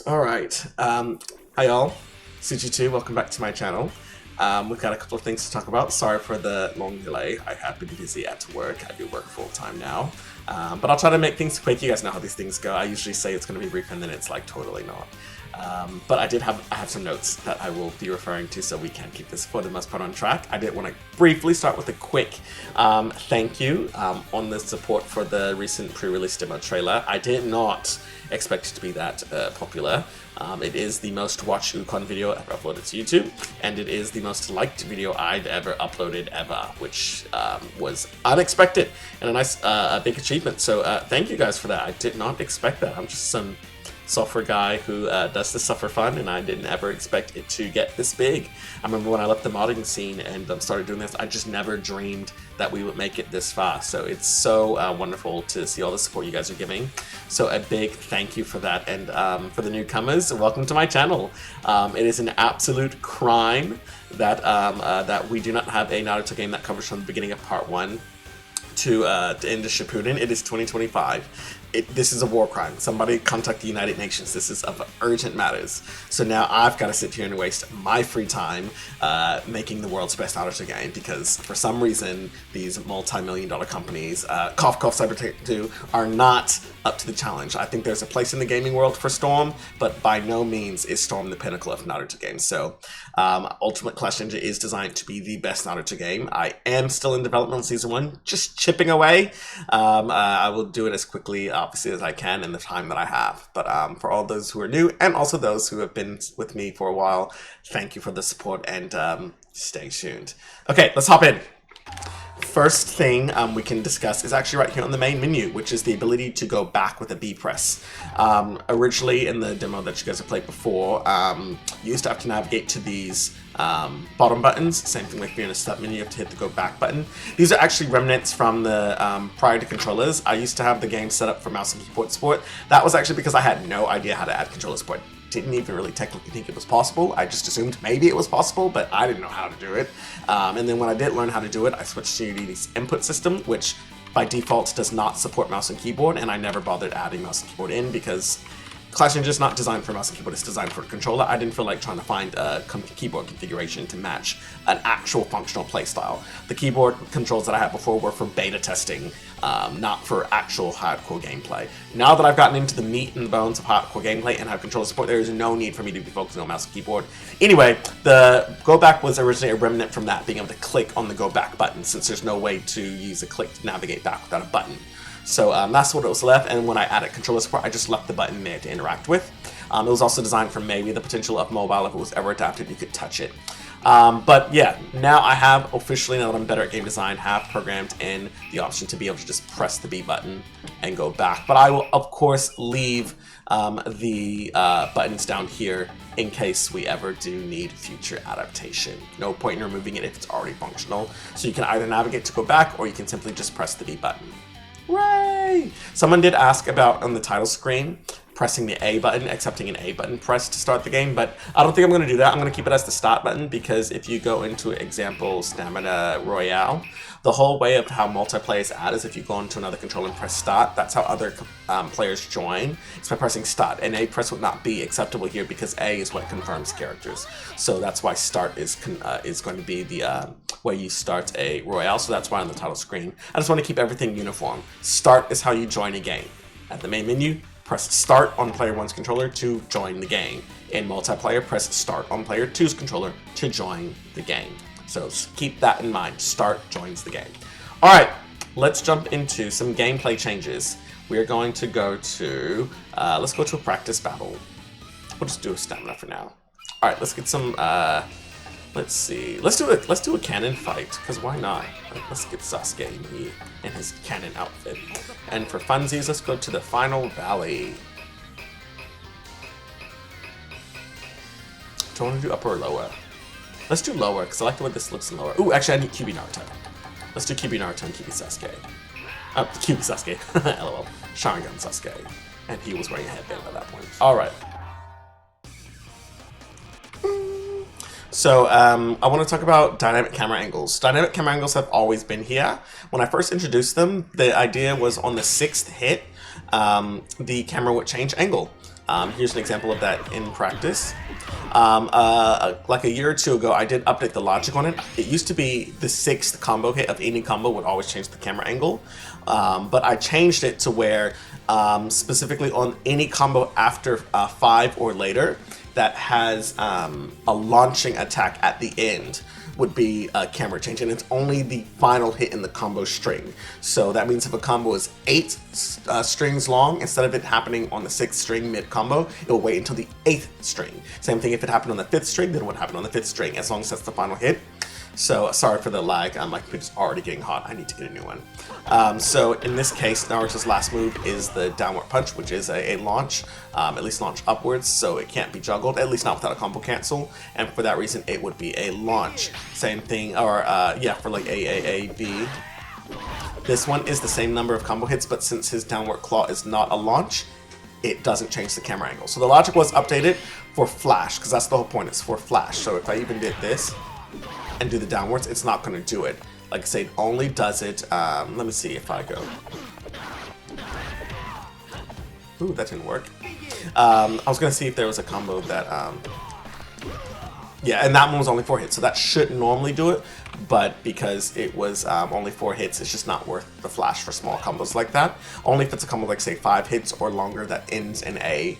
Alright, hi all, Gekitou, welcome back to my channel. We've got a couple of things to talk about. Sorry for the long delay, I have been busy at work. I do work full-time now. But I'll try to make things quick. You guys know how these things go. I usually say it's going to be brief and then it's like totally not. But I have some notes that I will be referring to so we can keep this for the most part on track. I did want to briefly start with a quick thank you on the support for the recent pre-release demo trailer. I did not expect it to be that popular. It is the most watched Ukon video ever uploaded to YouTube, and it is the most liked video I've ever uploaded ever, which was unexpected and a nice, big achievement. So thank you guys for that. I did not expect that. I'm just some software guy who does this stuff for fun, and I didn't ever expect it to get this big. I remember when I left the modding scene and started doing this, I just never dreamed that we would make it this far. So it's so wonderful to see all the support you guys are giving. So a big thank you for that. And for the newcomers, welcome to my channel. It is an absolute crime that that we do not have a Naruto game that covers from the beginning of part 1 to end of Shippuden. It is 2025. This is a war crime. Somebody contact the United Nations. This is of urgent matters. So now I've got to sit here and waste my free time making the world's best Naruto game because for some reason these multi-million-dollar companies, cough cough Cyber2, are not up to the challenge. I think there's a place in the gaming world for Storm, but by no means is Storm the pinnacle of Naruto games. So Ultimate Clash Ninja is designed to be the best Naruto game. I am still in development on Season 1, just chipping away. I will do it as quickly obviously as I can in the time that I have. But for all those who are new and also those who have been with me for a while, thank you for the support and stay tuned. Okay, let's hop in. First thing we can discuss is actually right here on the main menu, which is the ability to go back with a B press. Originally in the demo that you guys have played before, you used to have to navigate to these bottom buttons. Same thing like if you're in a step menu, you have to hit the go back button. These are actually remnants from the prior to controllers. I used to have the game set up for mouse and keyboard support. That was actually because I had no idea how to add controller support. Didn't even really technically think it was possible. I just assumed maybe it was possible, but I didn't know how to do it. And then when I did learn how to do it, I switched to Unity's input system, which by default does not support mouse and keyboard, and I never bothered adding mouse and keyboard in because Clash Ninja is not designed for mouse and keyboard, it's designed for a controller. I didn't feel like trying to find a keyboard configuration to match an actual functional playstyle. The keyboard controls that I had before were for beta testing, not for actual hardcore gameplay. Now that I've gotten into the meat and bones of hardcore gameplay and have controller support, there is no need for me to be focusing on mouse and keyboard. Anyway, the go back was originally a remnant from that, being able to click on the go back button, since there's no way to use a click to navigate back without a button. So that's what it was left, and when I added controller support, I just left the button there to interact with. It was also designed for maybe the potential of mobile. If it was ever adapted, you could touch it. But yeah, now I have officially, now that I'm better at game design, have programmed in the option to be able to just press the B button and go back. But I will, of course, leave the buttons down here in case we ever do need future adaptation. No point in removing it if it's already functional. So you can either navigate to go back, or you can simply just press the B button. Hooray! Someone did ask about on the title screen pressing the A button, accepting an A button press to start the game, but I don't think I'm going to do that. I'm going to keep it as the start button because if you go into example Stamina Royale, the whole way of how multiplayer is added is if you go into another controller and press start. That's how other players join. It's by pressing start, and A press would not be acceptable here because A is what confirms characters. So that's why start is going to be the way you start a Royale. So that's why on the title screen. I just want to keep everything uniform. Start is how you join a game. At the main menu, press start on player 1's controller to join the game. In multiplayer, press start on player 2's controller to join the game. So keep that in mind. Start joins the game. All right, let's jump into some gameplay changes. We are going to go to, let's go to a practice battle. We'll just do a stamina for now. All right, let's get some, let's see. Let's do a cannon fight, because why not? Let's get Sasuke in his cannon outfit. And for funsies, let's go to the final valley. Do I want to do upper or lower? Let's do lower, because I like the way this looks in lower. Ooh, actually, I need QB Naruto. Let's do QB Naruto and QB Sasuke. QB Sasuke. LOL. Sharingan Sasuke. And he was wearing a headband at that point. Alright. So, I want to talk about dynamic camera angles. Dynamic camera angles have always been here. When I first introduced them, the idea was on the 6th hit, the camera would change angle. Here's an example of that in practice. Like a year or two ago, I did update the logic on it. It used to be the 6th combo hit of any combo would always change the camera angle, but I changed it to where specifically on any combo after 5 or later that has a launching attack at the end would be a camera change, and it's only the final hit in the combo string. So that means if a combo is 8 strings long, instead of it happening on the 6th string mid-combo, it will wait until the 8th string. Same thing if it happened on the 5th string, then it would happen on the 5th string, as long as that's the final hit. So sorry for the lag, my computer's already getting hot, I need to get a new one. So in this case, Naruto's last move is the downward punch, which is a launch, at least launch upwards, so it can't be juggled, at least not without a combo cancel, and for that reason it would be a launch. Same thing, or yeah, for like AAAB. This one is the same number of combo hits, but since his downward claw is not a launch, it doesn't change the camera angle. So the logic was updated for flash, because that's the whole point, it's for flash. So if I even did this, and do the downwards, it's not going to do it. Like I say, it only does it, let me see if I go. Ooh, that didn't work. I was going to see if there was a combo that, yeah, and that one was only 4 hits, so that should normally do it, but because it was only 4 hits, it's just not worth the flash for small combos like that. Only if it's a combo like, say, 5 hits or longer that ends in a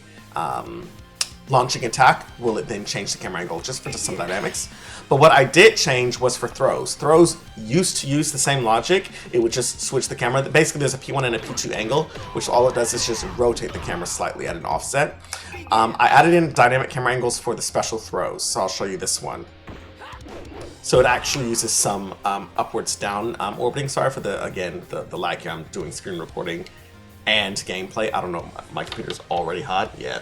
launching attack will it then change the camera angle, just for some dynamics. But what I did change was for throws. Throws used to use the same logic. It would just switch the camera. Basically, there's a P1 and a P2 angle, which all it does is just rotate the camera slightly at an offset. I added in dynamic camera angles for the special throws, so I'll show you this one. So it actually uses some upwards down orbiting. Sorry for the lag here. I'm doing screen recording and gameplay. I don't know, my computer's already hot. Yeah.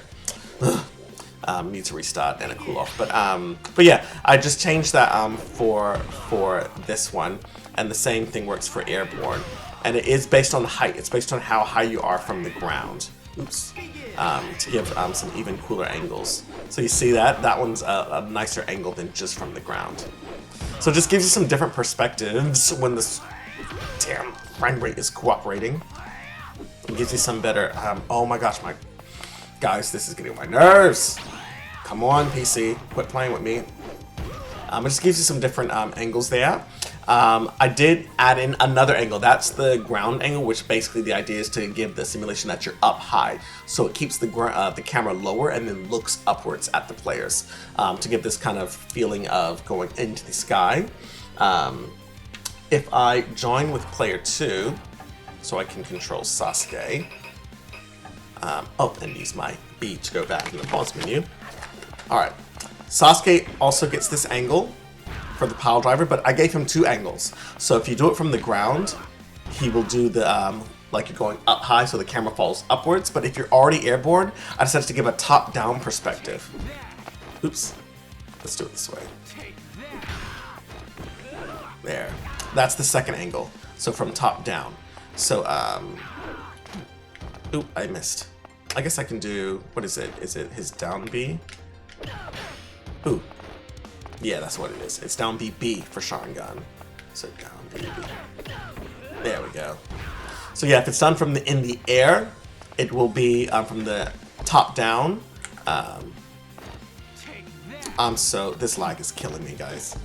Need to restart and a cool off, but yeah, I just changed that for this one, and the same thing works for airborne, and it is based on the height. It's based on how high you are from the ground. Oops, to give some even cooler angles. So you see that one's a nicer angle than just from the ground. So it just gives you some different perspectives when this damn frame rate is cooperating. It gives you some better. Oh my gosh, my guys, this is getting on my nerves. Come on, PC, quit playing with me. It just gives you some different angles there. I did add in another angle. That's the ground angle, which basically the idea is to give the simulation that you're up high. So it keeps the camera lower and then looks upwards at the players to give this kind of feeling of going into the sky. If I join with player 2, so I can control Sasuke. And use my B to go back in the pause menu. Alright, Sasuke also gets this angle for the pile driver, but I gave him 2 angles. So if you do it from the ground, he will do the, like you're going up high, so the camera falls upwards. But if you're already airborne, I decided to give a top-down perspective. Oops, let's do it this way. There, that's the second angle. So from top down. So, oop, I missed. I guess I can do, what is it? Is it his down B? Ooh. Yeah, that's what it is. It's down B for Sharingan. So down B. There we go. So yeah, if it's done from in the air, it will be from the top down. So this lag is killing me, guys.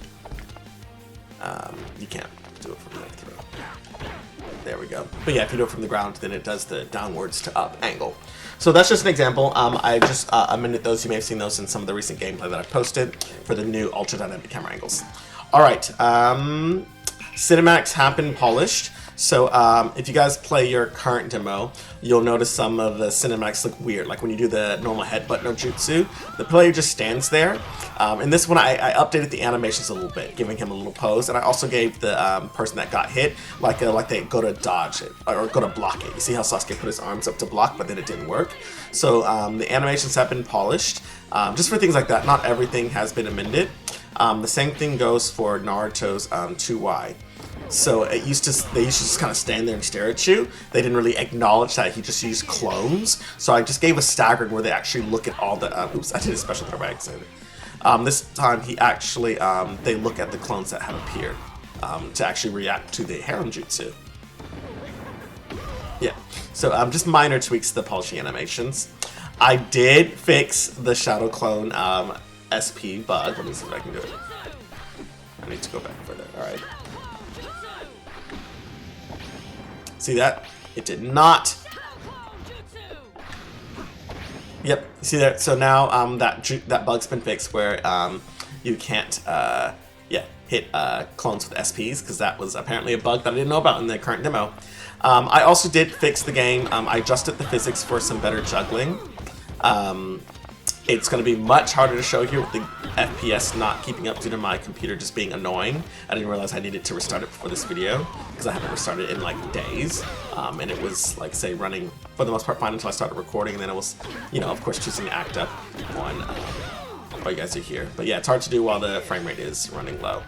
You can't do it from there through. There we go. But yeah, if you do it from the ground, then it does the downwards to up angle. So that's just an example. I just amended those. You may have seen those in some of the recent gameplay that I've posted for the new ultra dynamic camera angles. All right, cinematics have been polished. So if you guys play your current demo, you'll notice some of the cinematics look weird. Like when you do the normal headbutt no jutsu, the player just stands there. In this one, I updated the animations a little bit, giving him a little pose, and I also gave the person that got hit like they go to dodge it or go to block it. You see how Sasuke put his arms up to block, but then it didn't work. So the animations have been polished, just for things like that. Not everything has been amended. The same thing goes for Naruto's 2Y. So they used to just kind of stand there and stare at you. They didn't really acknowledge that he just used clones. So I just gave a staggered where they actually look at all the, oops, I did a special throw by accident. This time he actually, they look at the clones that have appeared to actually react to the harem jutsu. Yeah, so just minor tweaks to the polishing animations. I did fix the Shadow Clone SP bug. Let me see if I can do it. I need to go back further. Alright. See that? It did not. Yep, see that? So now that bug's been fixed where you can't hit clones with SPs, because that was apparently a bug that I didn't know about in the current demo. I also did fix the game. I adjusted the physics for some better juggling. It's going to be much harder to show here with the FPS not keeping up due to my computer just being annoying. I didn't realize I needed to restart it before this video, because I haven't restarted it in like days. And it was like, say, running for the most part fine until I started recording, and then it was, you know, of course, choosing to act up on while you guys are here. But yeah, it's hard to do while the frame rate is running low.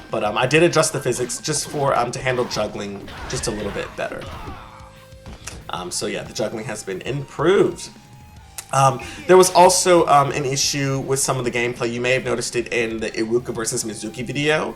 But I did adjust the physics just for to handle juggling just a little bit better. So yeah, the juggling has been improved. There was also an issue with some of the gameplay. You may have noticed it in the Iruka versus Mizuki video.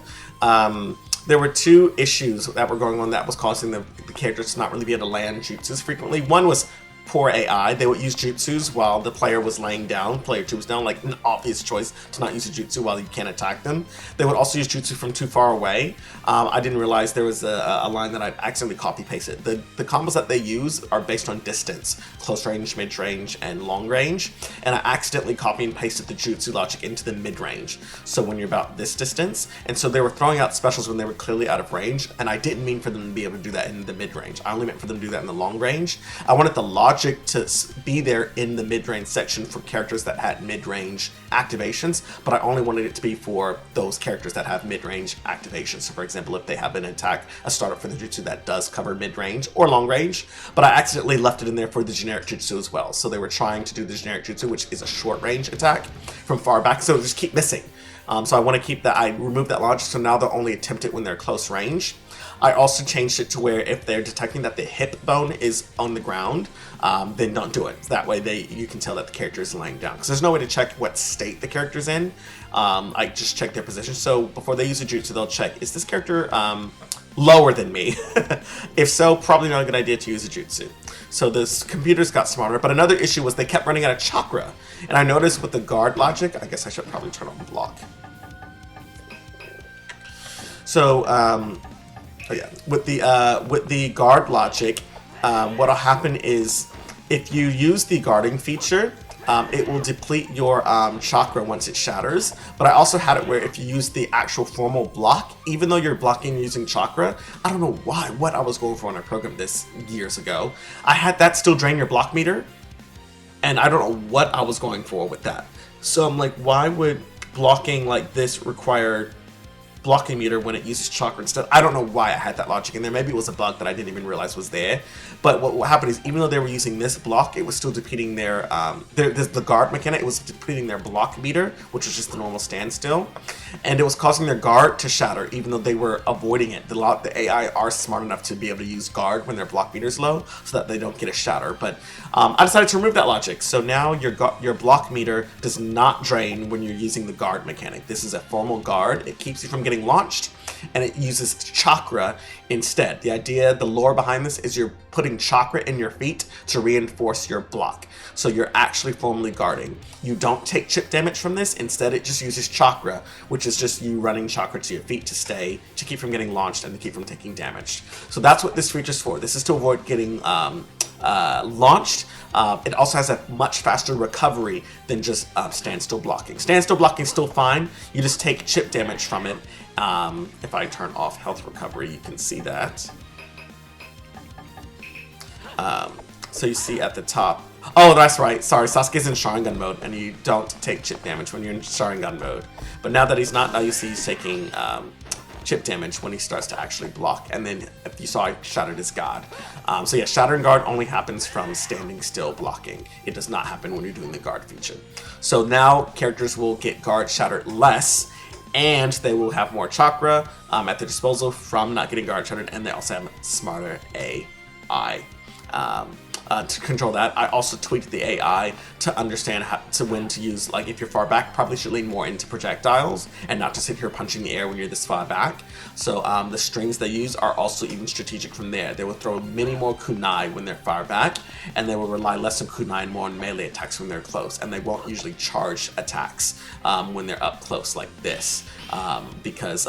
There were two issues that were going on that was causing the characters to not really be able to land jutsus frequently. One was poor AI. They would use jutsus while the player was laying down. Player 2 was down, like an obvious choice to not use a jutsu while you can't attack them. They would also use jutsu from too far away. I didn't realize there was a line that I accidentally copy-pasted. The combos that they use are based on distance, close range, mid-range, and long range. And I accidentally copy and pasted the jutsu logic into the mid-range. So when you're about this distance, and so they were throwing out specials when they were clearly out of range, and I didn't mean for them to be able to do that in the mid-range. I only meant for them to do that in the long range. I wanted the logic to be there in the mid-range section for characters that had mid-range activations, but I only wanted it to be for those characters that have mid-range activations. So for example, if they have an attack, a startup for the jutsu that does cover mid-range or long range, but I accidentally left it in there for the generic jutsu as well. So they were trying to do the generic jutsu, which is a short range attack from far back, so just keep missing. So I want to keep that, I removed that logic, so now they'll only attempt it when they're close range. I also changed it to where if they're detecting that the hip bone is on the ground, then don't do it. That way you can tell that the character is laying down. Because there's no way to check what state the character's in. I just check their position. So before they use a jutsu, they'll check, is this character lower than me? If so, probably not a good idea to use a jutsu. So this computers got smarter. But another issue was they kept running out of chakra. And I noticed with the guard logic, I guess I should probably turn on block. So, oh yeah, with the guard logic, what'll happen is if you use the guarding feature, it will deplete your chakra once it shatters. But I also had it where if you use the actual formal block, even though you're blocking using chakra, I don't know what I was going for when I programmed this years ago. I had that still drain your block meter, and I don't know what I was going for with that. So I'm like, why would blocking like this require blocking meter when it uses chakra instead? I don't know why I had that logic in there. Maybe it was a bug that I didn't even realize was there. But what happened is, even though they were using this block, it was still depleting their the guard mechanic. It was depleting their block meter, which was just the normal standstill, and it was causing their guard to shatter, even though they were avoiding it. The AI are smart enough to be able to use guard when their block meter is low, so that they don't get a shatter. But I decided to remove that logic. So now your block meter does not drain when you're using the guard mechanic. This is a formal guard. It keeps you from getting launched, and it uses chakra instead. The idea, the lore behind this is you're putting chakra in your feet to reinforce your block. So you're actually formally guarding. You don't take chip damage from this. Instead, it just uses chakra, which is just you running chakra to your feet to keep from getting launched and to keep from taking damage. So that's what this feature is for. This is to avoid getting launched. It also has a much faster recovery than just standstill blocking. Standstill blocking is still fine. You just take chip damage from it. If I turn off health recovery, you can see that. So you see at the top. Oh, that's right. Sorry, Sasuke's in Sharingan mode, and you don't take chip damage when you're in Sharingan mode. But now that he's not, now you see he's taking chip damage when he starts to actually block. And then, if you saw, I shattered his guard. So yeah, shattering guard only happens from standing still blocking. It does not happen when you're doing the guard feature. So now characters will get guard shattered less, and they will have more chakra at their disposal from not getting guard shattered, and they also have smarter AI. to control that. I also tweaked the AI to understand when to use, like if you're far back, probably should lean more into projectiles and not just sit here punching the air when you're this far back. So the strings they use are also even strategic from there. They will throw many more kunai when they're far back, and they will rely less on kunai and more on melee attacks when they're close, and they won't usually charge attacks when they're up close like this. Because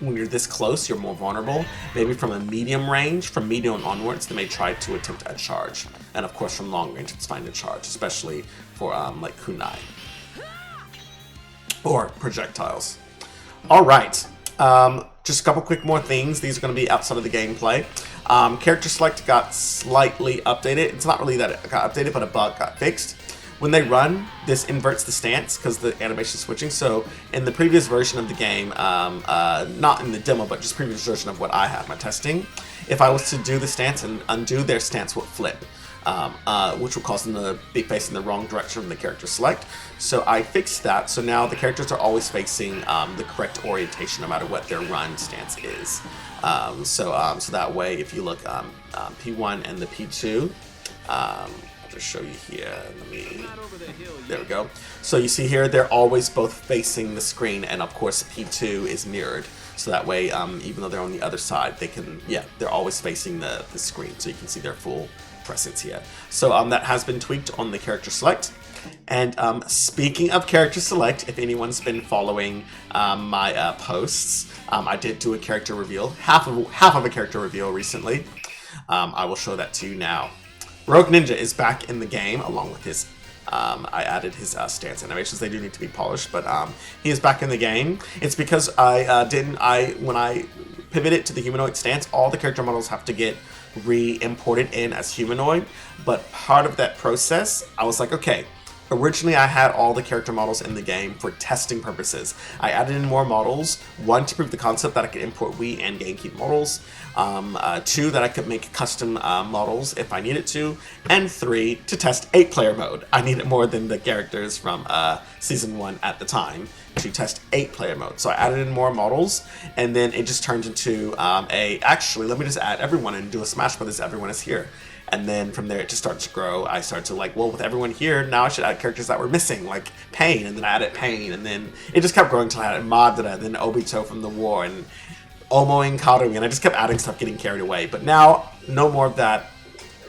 when you're this close, you're more vulnerable. Maybe from a medium range, from medium onwards, they may try to attempt a charge. And of course, from long range, it's fine to charge, especially for like kunai or projectiles. All right, just a couple quick more things. These are going to be outside of the gameplay. Character select got slightly updated. It's not really that it got updated, but a bug got fixed. When they run, this inverts the stance because the animation is switching. So in the previous version of the game, not in the demo, but just previous version of what I have, my testing, if I was to do the stance and undo, their stance would flip, which would cause them to be facing the wrong direction from the character select. So I fixed that. So now the characters are always facing the correct orientation no matter what their run stance is. So that way, if you look P1 and the P2, show you here. There we go. So you see here, they're always both facing the screen, and of course P2 is mirrored. So that way, even though they're on the other side, they can, they're always facing the screen, so you can see their full presence here. So that has been tweaked on the character select. And speaking of character select, if anyone's been following my posts, I did do a character reveal, half of a character reveal recently. I will show that to you now. Rogue Ninja is back in the game along with his, I added his stance animations. They do need to be polished, but he is back in the game. It's because when I pivoted to the humanoid stance, all the character models have to get re-imported in as humanoid, but part of that process, I was like, okay, originally I had all the character models in the game for testing purposes. I added in more models, one to prove the concept that I could import Wii and GameCube models, two that I could make custom models if I needed to, and three to test 8-player mode. I needed more than the characters from Season 1 at the time to test 8-player mode. So I added in more models, and then it just turned into actually, let me just add everyone and do a Smash Brothers, everyone is here. And then from there, it just started to grow. I started to like, well, with everyone here, now I should add characters that were missing, like Pain, and then I added Pain, and then it just kept growing until I added Madara, and then Obito from the war, and Omo and Karui, and I just kept adding stuff, getting carried away. But now, no more of that.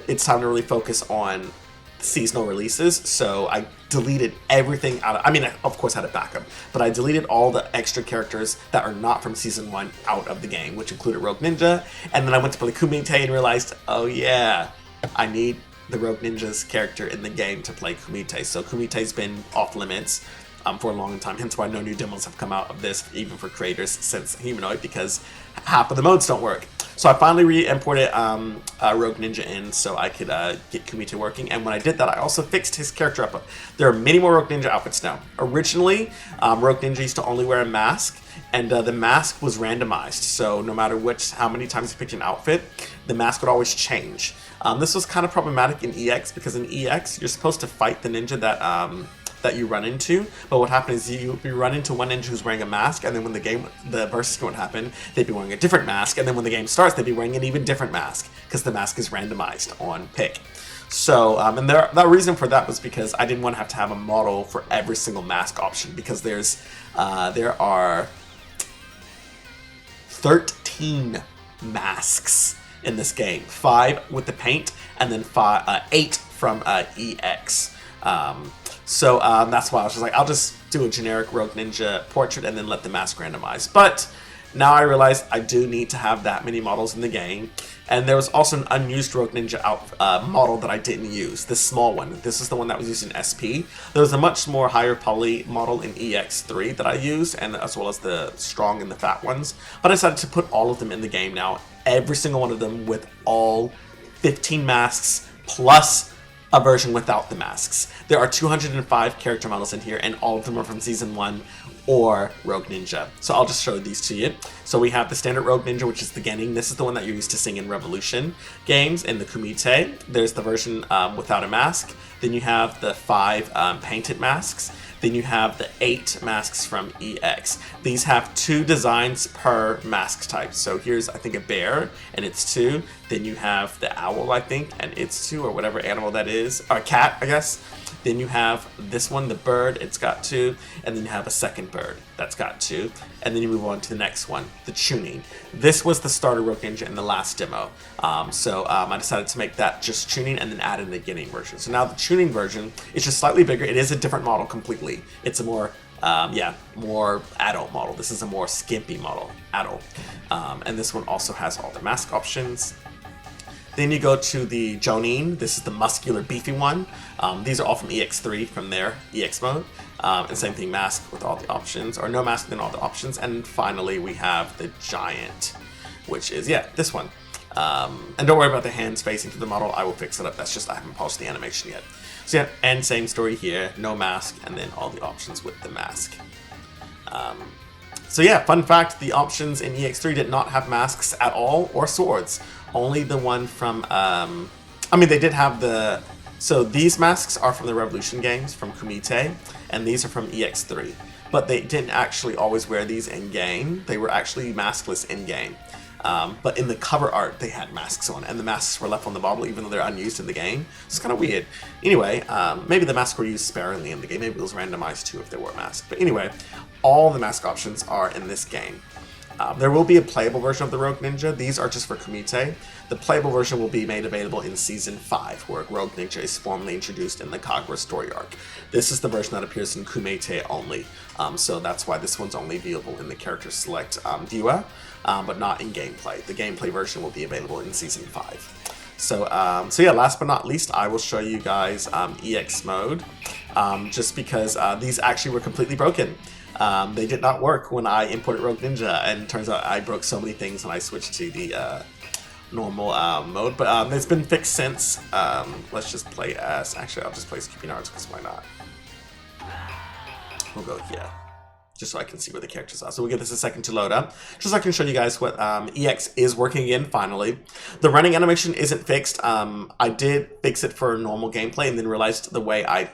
It's time to really focus on seasonal releases, so I deleted everything out of, I mean, I of course had a backup, but I deleted all the extra characters that are not from Season 1 out of the game, which included Rogue Ninja, and then I went to play Kumite and realized, oh yeah, I need the Rogue Ninja's character in the game to play Kumite. So Kumite's been off limits for a long time, hence why no new demos have come out of this, even for creators since Humanoid, because half of the modes don't work. So I finally re-imported Rogue Ninja in so I could get Kumite working, and when I did that, I also fixed his character up. There are many more Rogue Ninja outfits now. Originally, Rogue Ninja used to only wear a mask, and the mask was randomized, so no matter how many times you picked an outfit, the mask would always change. This was kind of problematic in EX, because in EX, you're supposed to fight the ninja that you run into, but what happens is you run into one ninja who's wearing a mask, and then when the versus would happen, they'd be wearing a different mask, and then when the game starts, they'd be wearing an even different mask, because the mask is randomized on pick. So, and the reason for that was because I didn't want to have a model for every single mask option, because there are 13 masks in this game, 5 with the paint, and then 8 from EX. So that's why I was just like, I'll just do a generic Rogue Ninja portrait and then let the mask randomize. But now I realize I do need to have that many models in the game. And there was also an unused Rogue Ninja model that I didn't use, this small one. This is the one that was used in SP. There was a much more higher poly model in EX3 that I used, and as well as the strong and the fat ones. But I decided to put all of them in the game now, every single one of them with all 15 masks plus a version without the masks. There are 205 character models in here, and all of them are from Season 1 or Rogue Ninja. So I'll just show these to you. So we have the standard Rogue Ninja, which is the Genin. This is the one that you're used to seeing in Revolution games. In the Kumite, there's the version without a mask. Then you have the 5 painted masks. Then you have the 8 masks from EX. These have 2 designs per mask type. So here's, I think, a bear, and it's 2. Then you have the owl, I think, and it's 2, or whatever animal that is. Or cat, I guess. Then you have this one, the bird, it's got 2. And then you have a second bird, that's got 2. And then you move on to the next one, the tuning. This was the starter Rogue Ninja in the last demo. I decided to make that just tuning and then add in the beginning version. So now the tuning version is just slightly bigger. It is a different model completely. It's a more, more adult model. This is a more skimpy model, adult. And this one also has all the mask options. Then you go to the Jonin. This is the muscular, beefy one. These are all from EX3 from their EX mode. And same thing, mask with all the options, or no mask then all the options. And finally, we have the Giant, which is, this one. And don't worry about the hands facing to the model. I will fix it up. That's just I haven't paused the animation yet. So yeah, and same story here. No mask, and then all the options with the mask. So yeah, fun fact, the options in EX3 did not have masks at all, or swords. Only the one from, they did have the, so these masks are from the Revolution games, from Kumite, and these are from EX3. But they didn't actually always wear these in-game. They were actually maskless in-game. But in the cover art, they had masks on, and the masks were left on the model even though they're unused in the game. It's kind of weird. Anyway, maybe the masks were used sparingly in the game. Maybe it was randomized too if they were masked. But anyway, all the mask options are in this game. There will be a playable version of the Rogue Ninja. These are just for Kumite. The playable version will be made available in Season 5, where Rogue Ninja is formally introduced in the Kagura story arc. This is the version that appears in Kumite only, so that's why this one's only viewable in the Character Select viewer, but not in gameplay. The gameplay version will be available in Season 5. So yeah, last but not least, I will show you guys EX mode, just because these actually were completely broken. They did not work when I imported Rogue Ninja, and it turns out I broke so many things when I switched to the normal mode, but it's been fixed since. Let's just play as, actually I'll just play as Naruto, because why not? We'll go here, just so I can see where the characters are. So we'll give this a second to load up, just so I can show you guys what EX is working again, finally. The running animation isn't fixed. I did fix it for normal gameplay, and then realized the way I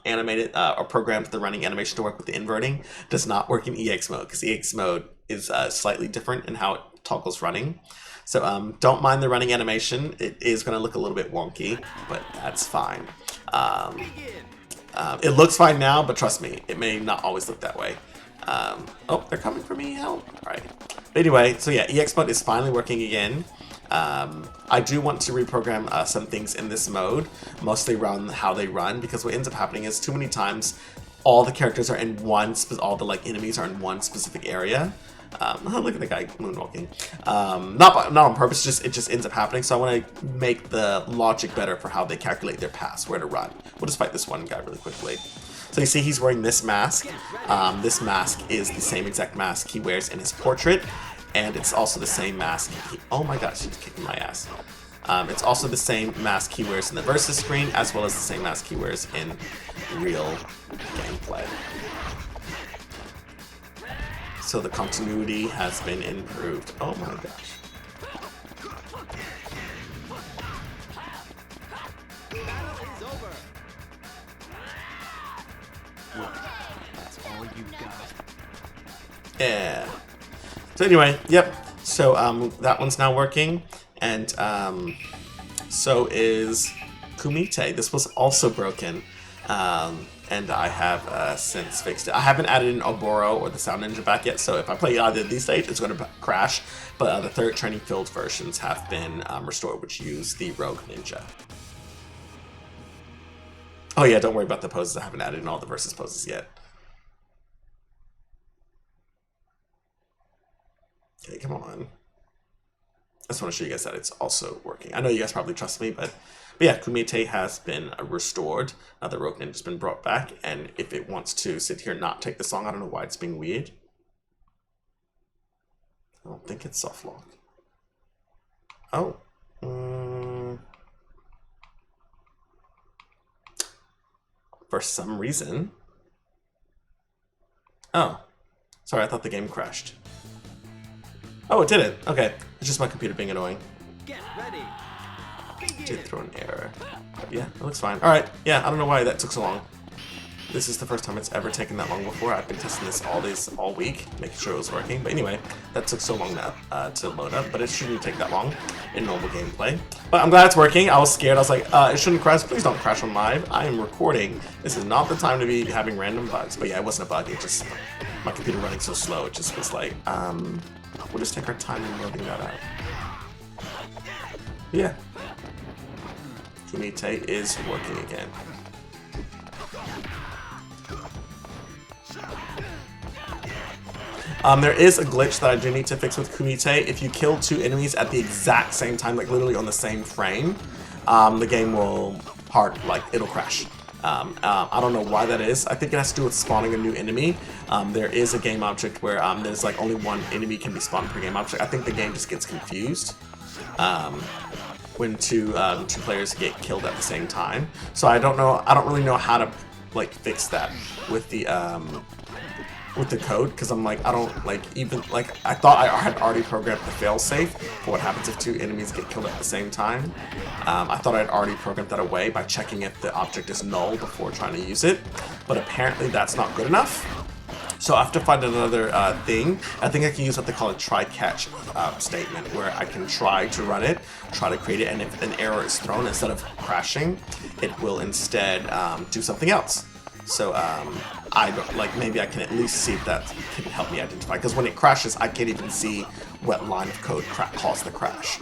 animated or programmed the running animation to work with the inverting does not work in EX mode, because EX mode is slightly different in how it toggles running. So don't mind the running animation. It is going to look a little bit wonky, but that's fine. It looks fine now, but trust me, it may not always look that way. Oh, they're coming for me, help. All right. But anyway, so yeah, EX mode is finally working again. I do want to reprogram some things in this mode, mostly around how they run, because what ends up happening is too many times all the characters are in one, all the enemies are in one specific area. Look at the guy moonwalking. Not on purpose, it just ends up happening. So I want to make the logic better for how they calculate their paths, where to run. We'll just fight this one guy really quickly. So you see he's wearing this mask. This mask is the same exact mask he wears in his portrait. And it's also the same mask. Oh my gosh, he's kicking my ass. It's also the same mask he wears in the versus screen, as well as the same mask he wears in real gameplay. So the continuity has been improved. Oh my gosh. That's all you got. Yeah. So anyway, yep. So that one's now working, and so is Kumite. This was also broken, and I have since fixed it. I haven't added in Oboro or the Sound Ninja back yet, so if I play either of these stages, it's going to crash. But the third training field versions have been restored, which use the Rogue Ninja. Oh yeah, don't worry about the poses. I haven't added in all the versus poses yet. Okay, come on. I just want to show you guys that it's also working. I know you guys probably trust me, but yeah, Kumite has been restored. The Rogue Ninja's been brought back, and if it wants to sit here and not take the song, I don't know why it's being weird. I don't think it's soft lock. Oh. For some reason. Oh. Sorry, I thought the game crashed. Oh, it didn't. Okay. It's just my computer being annoying. Get ready. Did throw an error. Yeah, it looks fine. Alright, yeah, I don't know why that took so long. this is the first time it's ever taken that long before. I've been testing this all week, making sure it was working. But anyway, that took so long to load up, but it shouldn't take that long in normal gameplay. But I'm glad it's working. I was scared. I was like, it shouldn't crash. Please don't crash on live. I am recording. This is not the time to be having random bugs. But yeah, it wasn't a bug. It just, my computer running so slow. It just was like, we'll just take our time in loading that up. Yeah. Kumite is working again. There is a glitch that I do need to fix with Kumite. If you kill 2 enemies at the exact same time, like literally on the same frame, the game will it'll crash. I don't know why that is. I think it has to do with spawning a new enemy. There is a game object where there's like only 1 enemy can be spawned per game object. I think the game just gets confused when two players get killed at the same time. So I don't know. I don't really know how to like fix that with the code, because I'm like, I don't like even like I thought I had already programmed the failsafe for what happens if 2 enemies get killed at the same time. I thought I'd already programmed that away by checking if the object is null before trying to use it, but apparently that's not good enough. So I have to find another thing. I think I can use what they call a try-catch statement, where I can try to run it, try to create it, and if an error is thrown, instead of crashing, it will instead do something else. So maybe I can at least see if that can help me identify, because when it crashes, I can't even see what line of code caused the crash,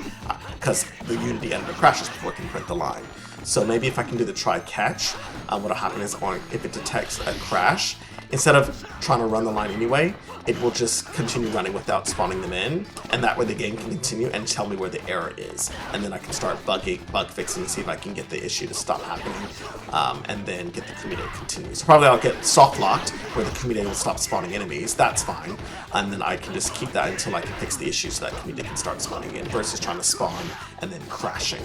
because the Unity editor crashes before it can print the line. So maybe if I can do the try-catch, what'll happen is if it detects a crash, instead of trying to run the line anyway, it will just continue running without spawning them in, and that way the game can continue and tell me where the error is, and then I can start bug fixing to see if I can get the issue to stop happening, and then get the Kumite to continue. So probably I'll get soft locked, where the Kumite will stop spawning enemies. That's fine, and then I can just keep that until I can fix the issue so that Kumite can start spawning in, versus trying to spawn and then crashing.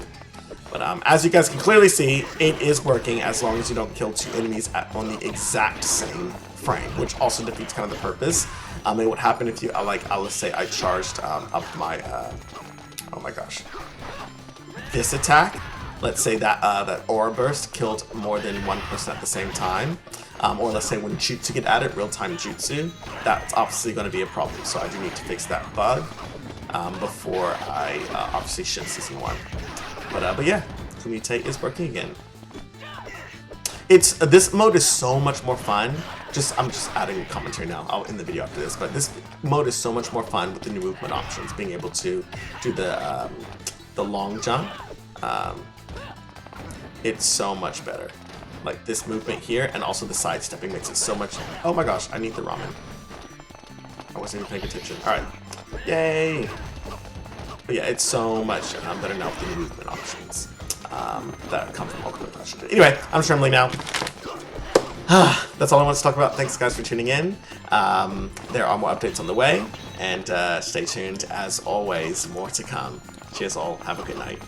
But as you guys can clearly see, it is working as long as you don't kill 2 enemies on the exact same frame, which also defeats kind of the purpose. It would happen if you, let's say I charged up my, oh my gosh, this attack. Let's say that that aura burst killed more than 1 person at the same time. Or let's say when jutsu get added, real-time jutsu, that's obviously going to be a problem. So I do need to fix that bug before I obviously ship Season 1. But yeah, Kumite is working again. This mode is so much more fun. I'm just adding commentary now. I'll end the video after this. But this mode is so much more fun with the new movement options. Being able to do the long jump, it's so much better. Like this movement here, and also the sidestepping makes it so much. Oh my gosh, I need the ramen. I wasn't even paying attention. All right, yay! But yeah, it's so much better now with the new movement options that come from Ultimate Punch. Anyway, I'm Shrimley now. That's all I want to talk about. Thanks guys for tuning in. There are more updates on the way, and stay tuned. As always, more to come. Cheers all. Have a good night.